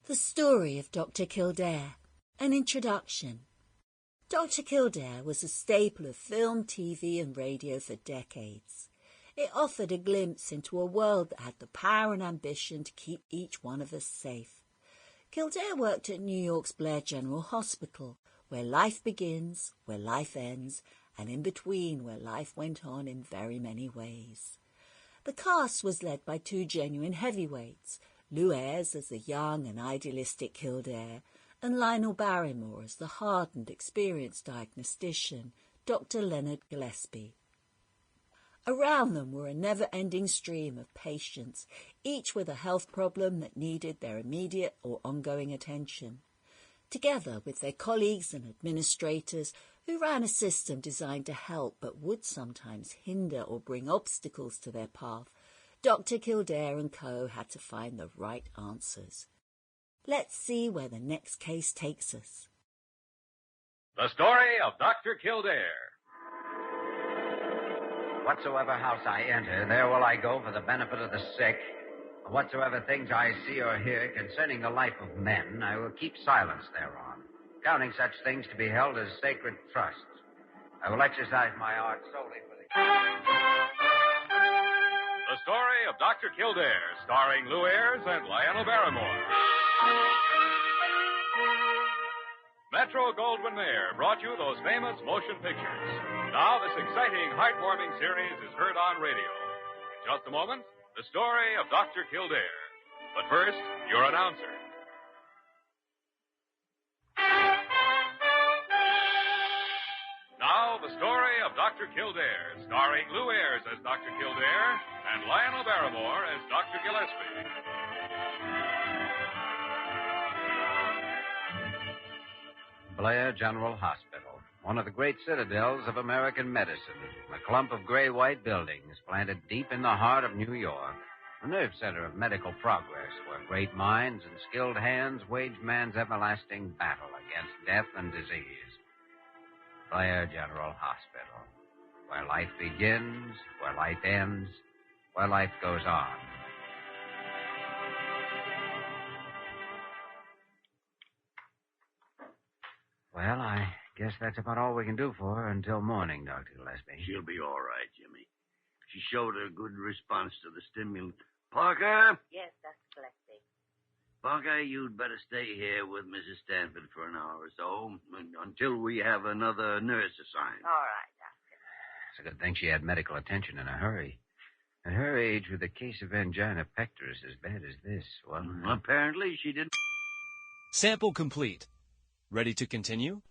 The story of Dr. Kildare. An introduction. Dr. Kildare was a staple of film, TV and radio for decades. It offered a glimpse into a world that had the power and ambition to keep each one of us safe. Kildare worked at New York's Blair General Hospital, where life begins, where life ends, and in between where life went on in very many ways. The cast was led by two genuine heavyweights, Lew Ayres as the young and idealistic Kildare, and Lionel Barrymore as the hardened, experienced diagnostician, Dr. Leonard Gillespie. Around them were a never-ending stream of patients, each with a health problem that needed their immediate or ongoing attention. Together with their colleagues and administrators who ran a system designed to help but would sometimes hinder or bring obstacles to their path, Dr. Kildare and Co had to find the right answers. Let's see where the next case takes us. The story of Dr. Kildare. Whatsoever house I enter, there will I go for the benefit of the sick. Whatsoever things I see or hear concerning the life of men, I will keep silence thereon, counting such things to be held as sacred trusts. I will exercise my art solely for the... The story of Dr. Kildare, starring Lew Ayres and Lionel Barrymore. Metro-Goldwyn-Mayer brought you those famous motion pictures. Now this exciting, heartwarming series is heard on radio. In just a moment, the story of Dr. Kildare. But first, your announcer. Now, the story of Dr. Kildare, starring Lew Ayres as Dr. Kildare and Lionel Barrymore as Dr. Gillespie. Blair General Hospital, one of the great citadels of American medicine, a clump of gray-white buildings planted deep in the heart of New York, a nerve center of medical progress where great minds and skilled hands wage man's everlasting battle against death and disease. Blair General Hospital, where life begins, where life ends, where life goes on. Well, I guess that's about all we can do for her until morning, Dr. Gillespie. She'll be all right, Jimmy. She showed a good response to the stimulant. Parker? Yes, Dr. Gillespie. Parker, you'd better stay here with Mrs. Stanford for an hour or so until we have another nurse assigned. All right, Doctor. It's a good thing she had medical attention in a hurry. At her age, with a case of Angina Pectoris as bad as this, well... Apparently she didn't... Sample complete. Ready to continue?